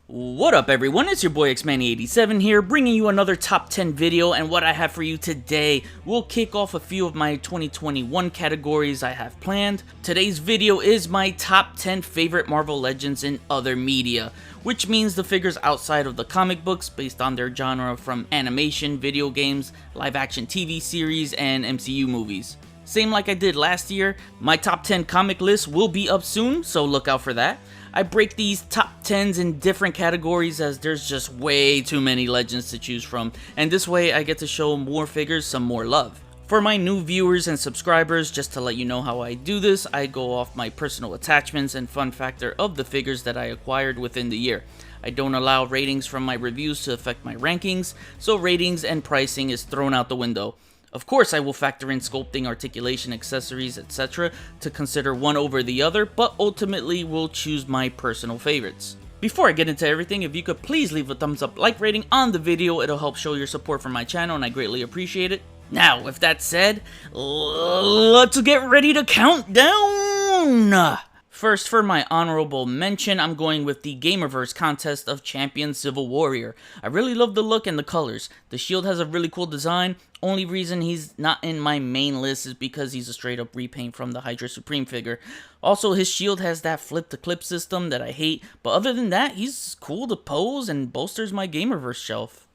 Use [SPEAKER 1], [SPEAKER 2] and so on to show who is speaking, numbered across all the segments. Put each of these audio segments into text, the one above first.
[SPEAKER 1] What up everyone, it's your boy Xmanny87 here, bringing you another top 10 video, and what I have for you today will kick off a few of my 2021 categories I have planned. Today's video is my top 10 favorite Marvel Legends in other media, which means the figures outside of the comic books based on their genre from animation, video games, live action TV series, and MCU movies. Same like I did last year, my top 10 comic list will be up soon, so look out for that. I break these top 10s in different categories as there's just way too many legends to choose from, and this way I get to show more figures some more love. For my new viewers and subscribers, just to let you know how I do this, I go off my personal attachments and fun factor of the figures that I acquired within the year. I don't allow ratings from my reviews to affect my rankings, so ratings and pricing is thrown out the window. Of course, I will factor in sculpting, articulation, accessories, etc. to consider one over the other, but ultimately will choose my personal favorites. Before I get into everything, if you could please leave a thumbs up like rating on the video, it'll help show your support for my channel and I greatly appreciate it. Now, with that said, let's get ready to count down! First, for my honorable mention, I'm going with the Gamerverse contest of Champion Civil Warrior. I really love the look and the colors. The shield has a really cool design. Only reason he's not in my main list is because he's a straight up repaint from the HYDRA Supreme figure. Also, his shield has that flip to clip system that I hate, but other than that, he's cool to pose and bolsters my Gamerverse shelf.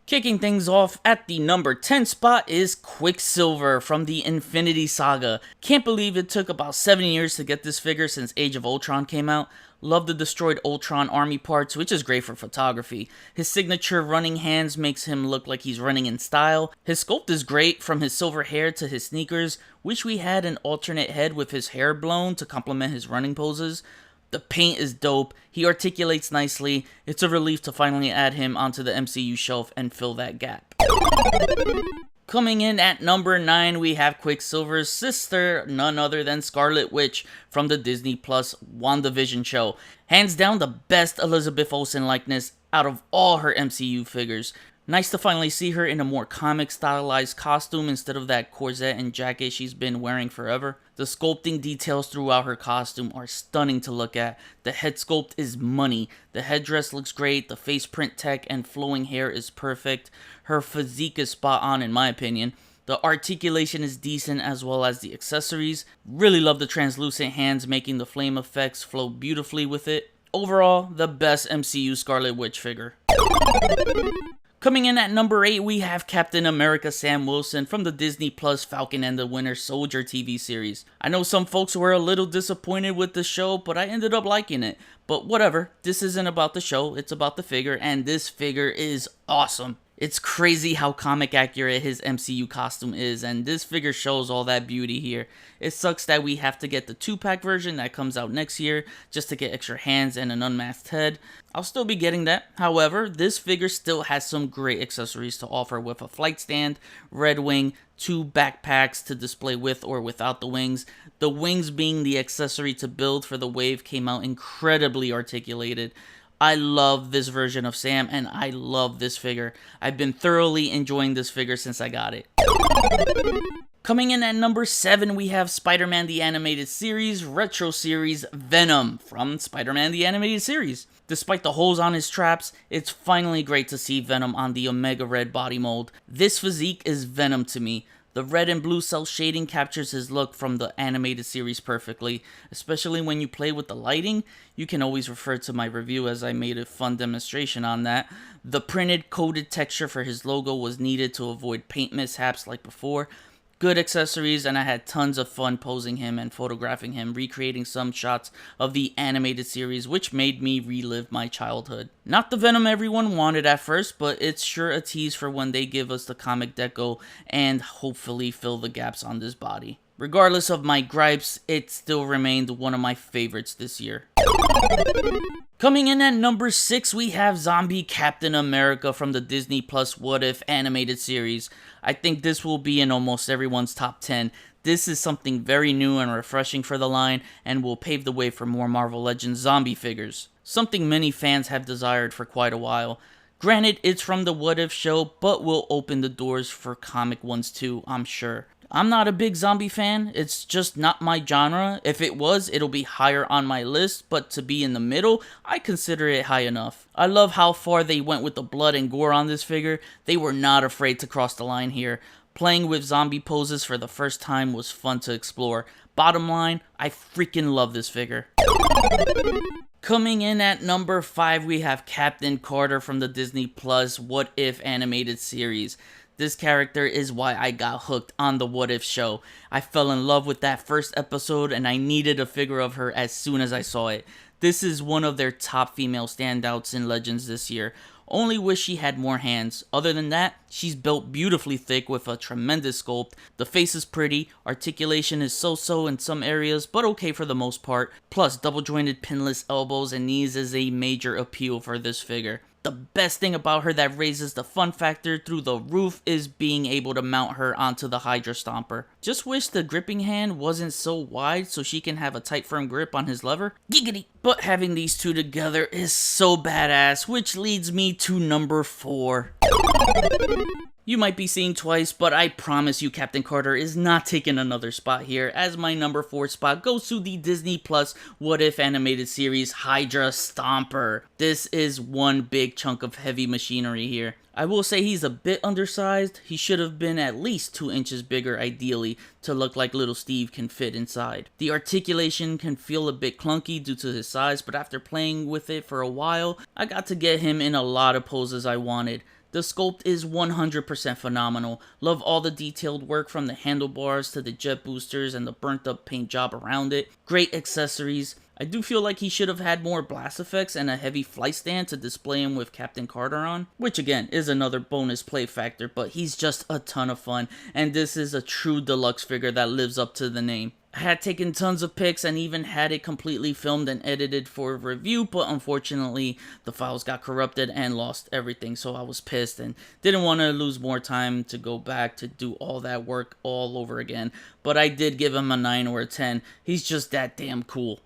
[SPEAKER 1] Kicking things off at the number 10 spot is QUICKSILVER from the Infinity Saga. Can't believe it took about 7 years to get this figure since Age of Ultron came out. Love the destroyed Ultron army parts, which is great for photography. His signature running hands makes him look like he's running in style. His sculpt is great, from his silver hair to his sneakers. Wish we had an alternate head with his hair blown to complement his running poses. The paint is dope, he articulates nicely. It's a relief to finally add him onto the MCU shelf and fill that gap. Coming in at number 9, we have QUICKSILVER's sister, none other than Scarlet Witch from the Disney+ Wandavision show. Hands down the best Elizabeth Olsen likeness out of all her MCU figures. Nice to finally see her in a more comic stylized costume instead of that corset and jacket she's been wearing forever. The sculpting details throughout her costume are stunning to look at. The head sculpt is money. The headdress looks great, the face print tech and flowing hair is perfect. Her physique is spot on in my opinion. The articulation is decent as well as the accessories. Really love the translucent hands making the flame effects flow beautifully with it. Overall, the best MCU Scarlet Witch figure. Coming in at number 8, we have Captain America Sam Wilson from the Disney+ Falcon and the Winter Soldier TV series. I know some folks were a little disappointed with the show, but I ended up liking it. But whatever, this isn't about the show, it's about the figure, and this figure is awesome. It's crazy how comic accurate his MCU costume is, and this figure shows all that beauty here. It sucks that we have to get the 2-pack version that comes out next year just to get extra hands and an unmasked head. I'll still be getting that. However, this figure still has some great accessories to offer with a flight stand, red wing, 2 backpacks to display with or without the wings. The wings being the accessory to build for the wave came out incredibly articulated. I love this version of Sam and I love this figure. I've been thoroughly enjoying this figure since I got it. Coming in at number 7, we have Spider-Man the Animated Series Retro Series Venom from Spider-Man the Animated Series. Despite the holes on his traps, it's finally great to see Venom on the Omega Red body mold. This physique is Venom to me. The red and blue cell shading captures his look from the animated series perfectly, especially when you play with the lighting. You can always refer to my review as I made a fun demonstration on that. The printed coated texture for his logo was needed to avoid paint mishaps like before. Good accessories, and I had tons of fun posing him and photographing him, recreating some shots of the animated series, which made me relive my childhood. Not the Venom everyone wanted at first, but it's sure a tease for when they give us the comic deco and hopefully fill the gaps on this body. Regardless of my gripes, it still remained one of my favorites this year. Coming in at number 6, we have Zombie Captain America from the Disney+ What If animated series. I think this will be in almost everyone's top 10. This is something very new and refreshing for the line and will pave the way for more Marvel Legends zombie figures. Something many fans have desired for quite a while. Granted, it's from the What If show, but will open the doors for comic ones too, I'm sure. I'm not a big zombie fan, it's just not my genre. If it was, it'll be higher on my list, but to be in the middle, I consider it high enough. I love how far they went with the blood and gore on this figure. They were not afraid to cross the line here. Playing with zombie poses for the first time was fun to explore. Bottom line, I freaking love this figure. Coming in at number 5, we have Captain Carter from the Disney+ What If animated series. This character is why I got hooked on the What If show. I fell in love with that first episode and I needed a figure of her as soon as I saw it. This is one of their top female standouts in Legends this year. Only wish she had more hands. Other than that, she's built beautifully thick with a tremendous sculpt. The face is pretty, articulation is so-so in some areas, but okay for the most part. Plus, double jointed pinless elbows and knees is a major appeal for this figure. The best thing about her that raises the fun factor through the roof is being able to mount her onto the HYDRA Stomper. Just wish the gripping hand wasn't so wide so she can have a tight firm grip on his lever. Giggity! But having these two together is so badass, which leads me to number 4. You might be seeing twice, but I promise you Captain Carter is not taking another spot here, as my number 4 spot goes to the Disney+ What If animated series HYDRA Stomper. This is one big chunk of heavy machinery here. I will say he's a bit undersized. He should have been at least 2 inches bigger ideally to look like little Steve can fit inside. The articulation can feel a bit clunky due to his size, but after playing with it for a while, I got to get him in a lot of poses I wanted. The sculpt is 100% phenomenal. Love all the detailed work from the handlebars to the jet boosters and the burnt up paint job around it. Great accessories. I do feel like he should have had more blast effects and a heavy flight stand to display him with Captain Carter on, which again is another bonus play factor, but he's just a ton of fun, and this is a true deluxe figure that lives up to the name. I had taken tons of pics and even had it completely filmed and edited for review, but unfortunately the files got corrupted and lost everything, so I was pissed and didn't want to lose more time to go back to do all that work all over again. But I did give him a 9 or a 10. He's just that damn cool.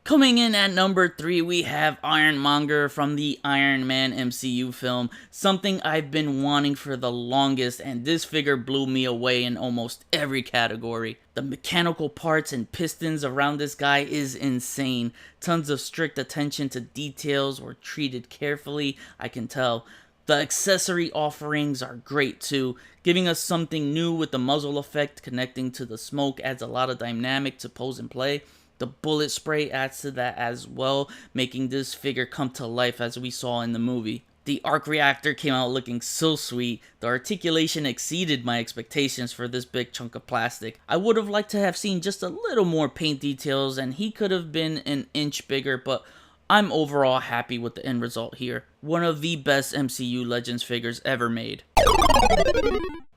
[SPEAKER 1] Coming in at number 3, we have Monger from the Iron Man MCU film, something I've been wanting for the longest, and this figure blew me away in almost every category. The mechanical parts and pistons around this guy is insane. Tons of strict attention to details were treated carefully, I can tell. The accessory offerings are great too, giving us something new with the muzzle effect connecting to the smoke adds a lot of dynamic to pose and play. The bullet spray adds to that as well, making this figure come to life as we saw in the movie. The arc reactor came out looking so sweet. The articulation exceeded my expectations for this big chunk of plastic. I would have liked to have seen just a little more paint details and he could have been an inch bigger, but I'm overall happy with the end result here. One of the best MCU Legends figures ever made.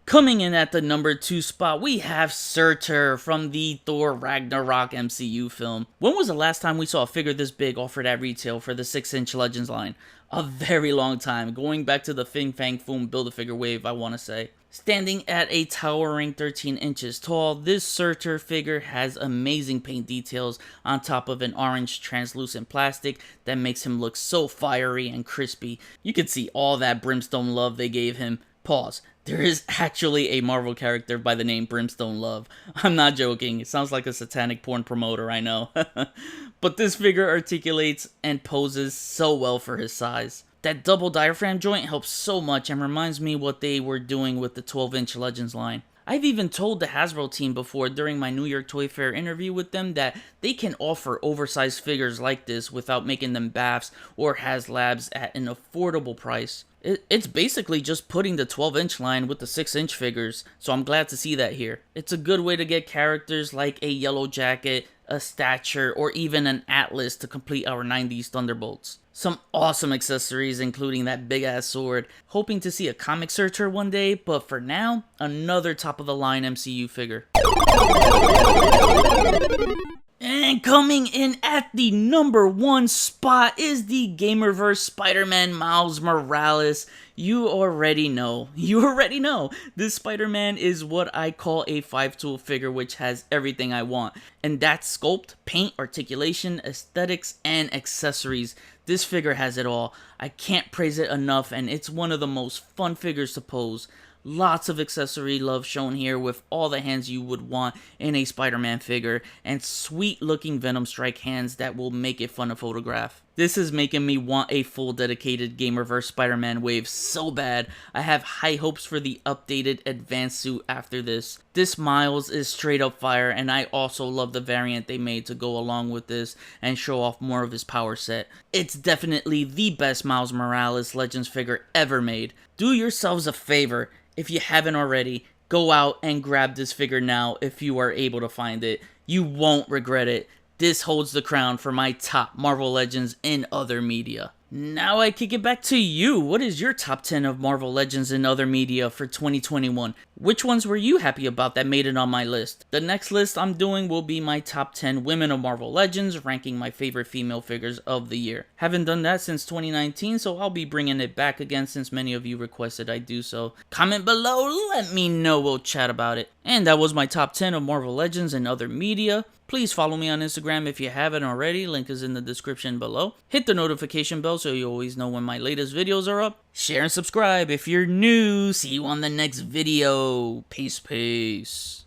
[SPEAKER 1] Coming in at the number 2 spot, we have SURTUR from the Thor Ragnarok MCU film. When was the last time we saw a figure this big offered at retail for the 6-inch Legends line? A very long time, going back to the Fin Fang Foom Build-A-Figure wave, I want to say. Standing at a towering 13 inches tall, this SURTUR figure has amazing paint details on top of an orange translucent plastic that makes him look so fiery and crispy. You can see all that brimstone love they gave him. Pause. There is actually a Marvel character by the name Brimstone Love. I'm not joking, it sounds like a satanic porn promoter, I know. But this figure articulates and poses so well for his size. That double diaphragm joint helps so much and reminds me what they were doing with the 12-inch Legends line. I've even told the Hasbro team before during my New York Toy Fair interview with them that they can offer oversized figures like this without making them BAFs or HasLabs at an affordable price. It's basically just putting the 12-inch line with the 6-inch figures, so I'm glad to see that here. It's a good way to get characters like a Yellow Jacket, a Stature, or even an Atlas to complete our 90s Thunderbolts. Some awesome accessories including that big ass sword. Hoping to see a comic SURTUR one day, but for now, another top of the line MCU figure. And coming in at the number 1 spot is the Gamerverse Spider-Man Miles Morales. You already know. This Spider-Man is what I call a 5-tool figure which has everything I want. And that's sculpt, paint, articulation, aesthetics, and accessories. This figure has it all. I can't praise it enough and it's one of the most fun figures to pose. Lots of accessory love shown here with all the hands you would want in a Spider-Man figure, and sweet looking Venom strike hands that will make it fun to photograph. This is making me want a full dedicated Gamerverse Spider-Man wave so bad. I have high hopes for the updated advanced suit after this. This Miles is straight up fire, and I also love the variant they made to go along with this and show off more of his power set. It's definitely the best Miles Morales Legends figure ever made. Do yourselves a favor, if you haven't already, go out and grab this figure now if you are able to find it. You won't regret it. This holds the crown for my top Marvel Legends in other media. Now I kick it back to you. What is your top 10 of Marvel Legends in other media for 2021? Which ones were you happy about that made it on my list? The next list I'm doing will be my top 10 women of Marvel Legends, ranking my favorite female figures of the year. Haven't done that since 2019, so I'll be bringing it back again since many of you requested I do so. Comment below, let me know, we'll chat about it. And that was my top 10 of Marvel Legends in other media. Please follow me on Instagram if you haven't already, link is in the description below. Hit the notification bell so you always know when my latest videos are up. Share and subscribe if you're new. See you on the next video. Peace, peace.